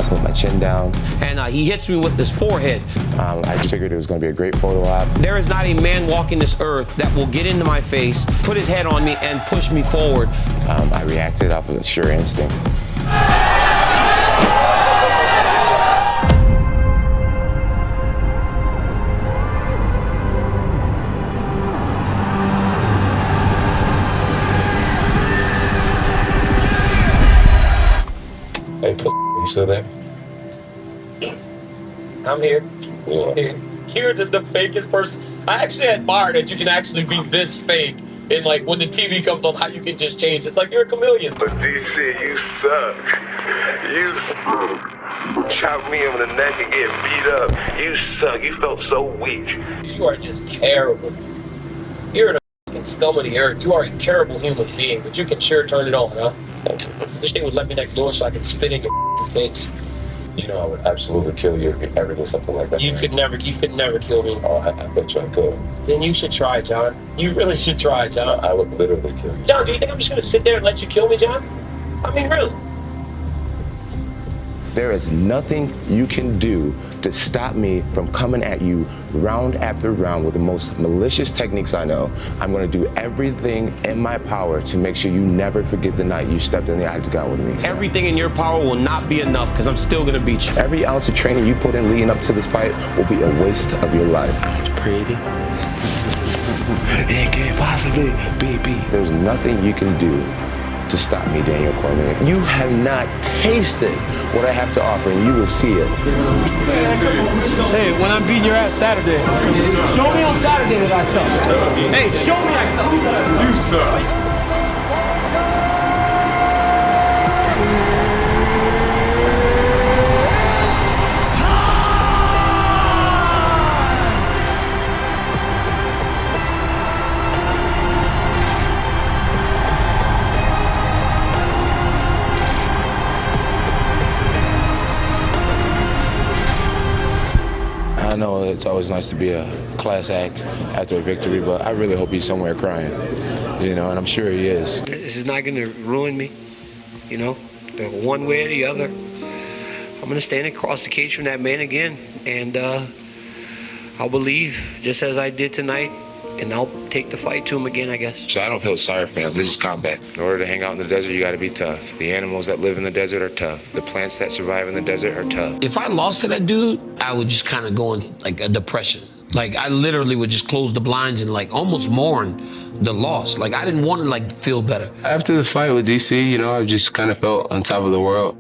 put my chin down. And he hits me with his forehead. I just figured it was going to be a great photo op. There is not a man walking this earth that will get into my face, put his head on me, and push me forward. I reacted off of a sure instinct. Hey, you still there? I'm here. Yeah. You're just the fakest person. I actually admire that you can actually be this fake. And like when the TV comes on, how you can just change. It's like you're a chameleon. But DC, you suck. You chop me on the neck and get beat up. You suck. You felt so weak. You are just terrible. You're the fucking scum of the earth. You are a terrible human being, but you can sure turn it on, huh? This thing would let me next door so I can spit in your face. You know I would absolutely kill you if you ever did something like that. You could never kill me. Oh, I bet you I could. Then you should try, John. You really should try, John. I would literally kill you. John, do you think I'm just gonna sit there and let you kill me, John? I mean, really? There is nothing you can do to stop me from coming at you round after round with the most malicious techniques I know. I'm going to do everything in my power to make sure you never forget the night you stepped in the octagon with me. Everything in your power will not be enough because I'm still going to beat you. Every ounce of training you put in leading up to this fight will be a waste of your life. Pretty. It can't possibly be. There's nothing you can do to stop me, Daniel Cormier. You have not tasted what I have to offer, and you will see it. Hey, when I'm beating your ass Saturday, show me on Saturday that I suck. Hey, show me I suck. You suck. I know it's always nice to be a class act after a victory, but I really hope he's somewhere crying, and I'm sure he is. This is not going to ruin me, one way or the other. I'm going to stand across the cage from that man again, and I'll believe just as I did tonight, and I'll take the fight to him again, I guess. So I don't feel sorry for him. This is combat. In order to hang out in the desert, you got to be tough. The animals that live in the desert are tough. The plants that survive in the desert are tough. If I lost to that dude, I would just kind of go in like a depression. Like I literally would just close the blinds and like almost mourn the loss. Like I didn't want to like feel better. After the fight with DC, I just kind of felt on top of the world.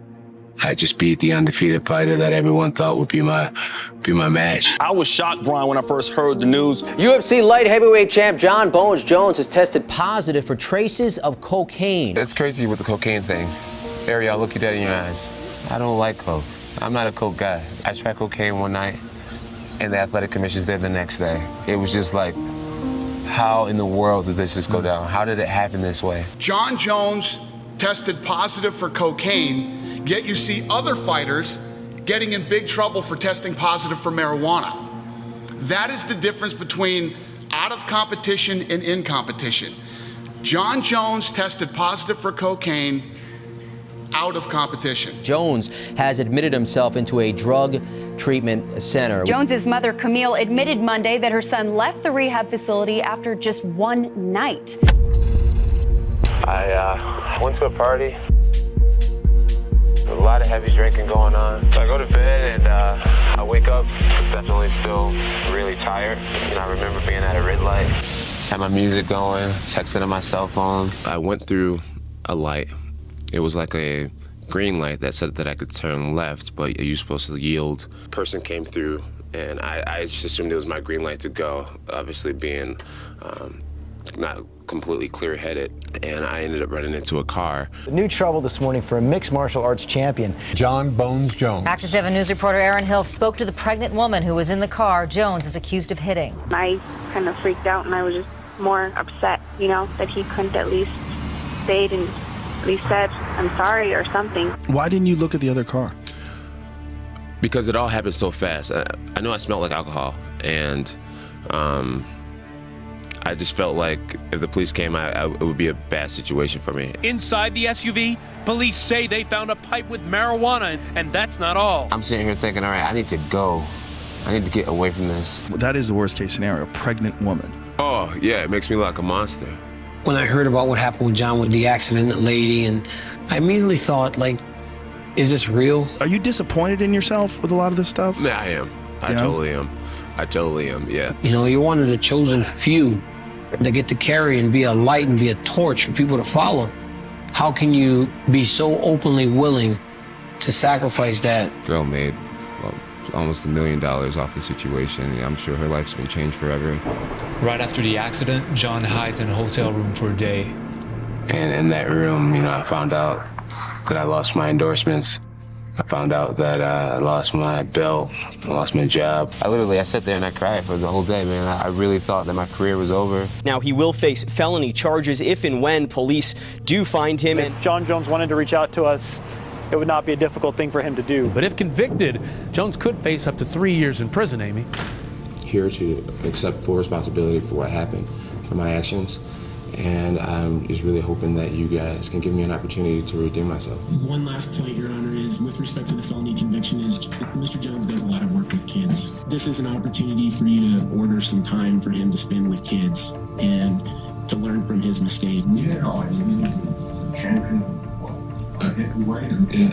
I just beat the undefeated fighter that everyone thought would be my match. I was shocked, Brian, when I first heard the news. UFC light heavyweight champ John Bones Jones has tested positive for traces of cocaine. It's crazy with the cocaine thing. Barry, I'll look you dead in your eyes. I don't like coke. I'm not a coke guy. I tried cocaine one night, and the athletic commission's there the next day. It was just like, how in the world did this just go down? How did it happen this way? John Jones tested positive for cocaine, yet you see other fighters getting in big trouble for testing positive for marijuana. That is the difference between out of competition and in competition. John Jones tested positive for cocaine out of competition. Jones has admitted himself into a drug treatment center. Jones's mother, Camille, admitted Monday that her son left the rehab facility after just one night. I went to a party. A lot of heavy drinking going on. So I go to bed and I wake up. It's definitely still really tired. I remember being at a red light, had my music going, texting on my cell phone. I went through a light. It was like a green light that said that I could turn left, but you're supposed to yield. Person came through, and I just assumed it was my green light to go, obviously being not completely clear-headed, and I ended up running into a car. New trouble this morning for a mixed martial arts champion, John Bones Jones. Action 7 News reporter Aaron Hill spoke to the pregnant woman who was in the car Jones is accused of hitting. I kind of freaked out, and I was just more upset, that he couldn't at least stayed and at least said, I'm sorry or something. Why didn't you look at the other car? Because it all happened so fast. I know I smelled like alcohol, and I just felt like if the police came, it would be a bad situation for me. Inside the SUV, police say they found a pipe with marijuana, and that's not all. I'm sitting here thinking, all right, I need to go. I need to get away from this. That is the worst case scenario, a pregnant woman. Oh, yeah, it makes me look like a monster. When I heard about what happened with John with the accident, the lady, and I immediately thought, like, is this real? Are you disappointed in yourself with a lot of this stuff? Yeah, I am. I totally am, yeah. You know, you're one of the chosen few that get to carry and be a light and be a torch for people to follow. How can you be so openly willing to sacrifice that? Girl made almost $1 million off the situation. I'm sure her life's been changed forever. Right after the accident, John hides in a hotel room for a day. And in that room, I found out that I lost my endorsements. I found out that I lost my belt, I lost my job. I sat there and I cried for the whole day, man. I really thought that my career was over. Now he will face felony charges if and when police do find him. If John Jones wanted to reach out to us, it would not be a difficult thing for him to do. But if convicted, Jones could face up to 3 years in prison, Amy. Here to accept full responsibility for what happened, for my actions. And I'm just really hoping that you guys can give me an opportunity to redeem myself. One last point, Your Honor, is with respect to the felony conviction is Mr. Jones does a lot of work with kids. This is an opportunity for you to order some time for him to spend with kids and to learn from his mistake. Champion, heavyweight? Yeah,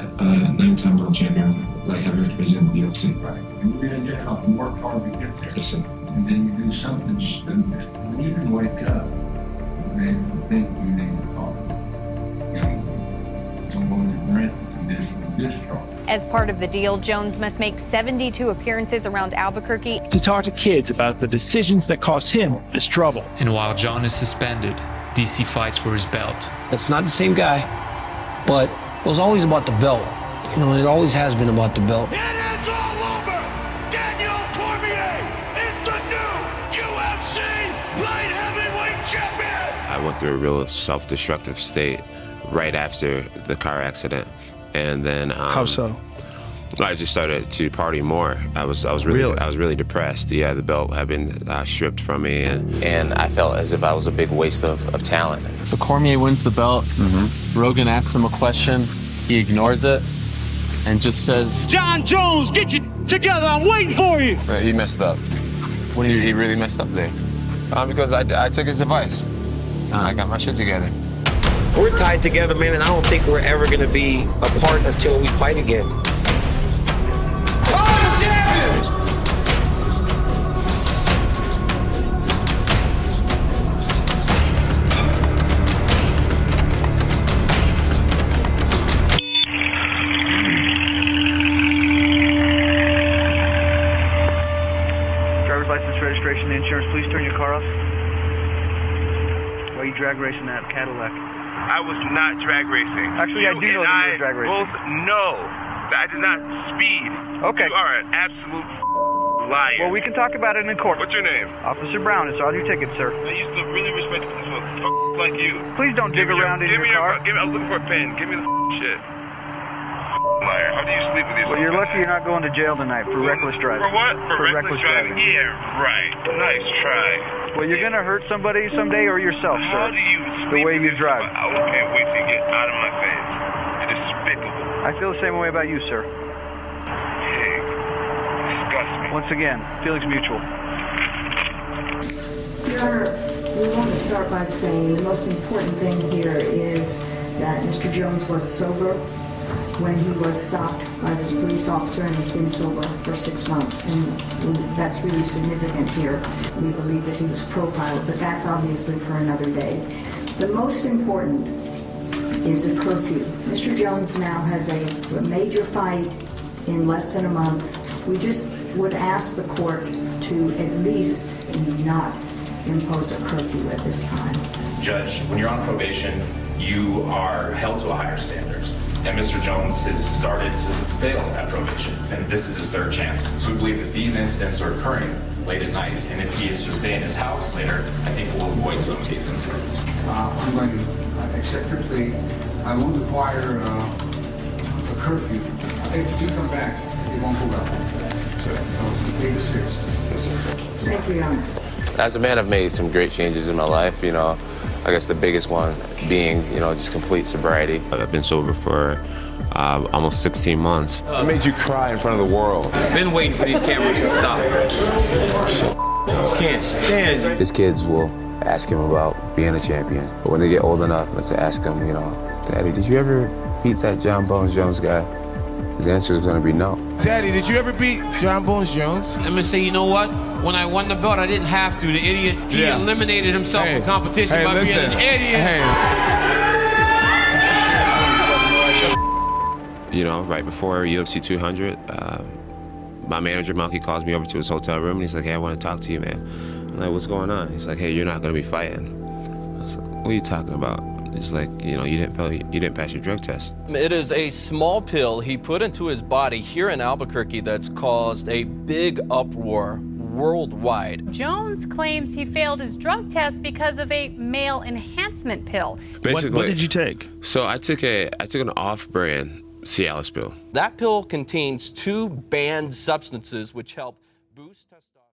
9-time world champion, light heavyweight division, UFC. Right. And you're going to get up and work hard to get there. Listen. And then you do something stupid. When you can wake up, and think you need to call. I'm going to grant the conditional discharge. As part of the deal, Jones must make 72 appearances around Albuquerque to talk to kids about the decisions that cost him this trouble. And while John is suspended, DC fights for his belt. That's not the same guy, but it was always about the belt. It always has been about the belt. It is all over! Daniel Cormier is the new UFC light heavyweight champion! I went through a real self-destructive state right after the car accident, and then how so? I just started to party more. I was really depressed. Yeah, the belt had been stripped from me, and I felt as if I was a big waste of talent. So Cormier wins the belt. Rogan asks him a question. He ignores it and just says, "John Jones, get you together. I'm waiting for you." He messed up. When he really messed up there, because I took his advice. I got my shit together. We're tied together, man, and I don't think we're ever going to be apart until we fight again. Driver's license, registration, insurance. Please turn your car off. Why are you drag racing that Cadillac? I was not drag racing. Actually, I do know that you were drag racing. Both know that I did not speed. Okay. You are an absolute liar. Well, we can talk about it in court. What's your name? Officer Brown. It's on your ticket, sir. I used to really respect people like you. Please don't dig around in your car. I was looking for a pen. Give me the shit. Liar. How do you sleep with yourself? Well, you're lucky you're not going to jail tonight for reckless driving. For what? For reckless driving? Yeah, right. Nice try. Well, you're going to hurt somebody someday or yourself, sir. How do you the way you drive. I can't wait to get out of my face. You're despicable. I feel the same way about you, sir. Pig. Disgust me. Once again, feelings mutual. Your Honor, we want to start by saying the most important thing here is that Mr. Jones was sober when he was stopped by this police officer, and he's been sober for 6 months, and that's really significant here. We believe that he was profiled, but that's obviously for another day. The most important is the curfew. Mr. Jones now has a major fight in less than a month. We just would ask the court to at least not impose a curfew at this time. Judge, when you're on probation, you are held to a higher standards. And Mr. Jones has started to fail at probation, and this is his third chance. So we believe that these incidents are occurring late at night, and if he is to stay in his house later, I think we'll avoid some of these incidents. I'm going to accept your plea. I won't require a curfew. If you come back, it won't go well. So, the plea is serious. Thank you, Your Honor. As a man, I've made some great changes in my life, you know. I guess the biggest one being, you know, just complete sobriety. I've been sober for almost 16 months. It made you cry in front of the world. Been waiting for these cameras to stop. Can't stand it. His kids will ask him about being a champion. But when they get old enough to ask him, you know, Daddy, did you ever beat that John Bones Jones guy? His answer is going to be no. Daddy, did you ever beat John Bones Jones? I'm gonna say, you know what? When I won the belt, I didn't have to. The idiot, he eliminated himself from competition by being an idiot. You know, right before UFC 200, my manager, Malky, calls me over to his hotel room, and he's like, hey, I want to talk to you, man. I'm like, what's going on? He's like, hey, you're not going to be fighting. I was like, what are you talking about? He's like, you know, you didn't pass your drug test. It is a small pill he put into his body here in Albuquerque that's caused a big uproar worldwide. Jones claims he failed his drug test because of a male enhancement pill. Basically, what did you take? So I took an off-brand Cialis pill. That pill contains 2 banned substances which help boost testosterone.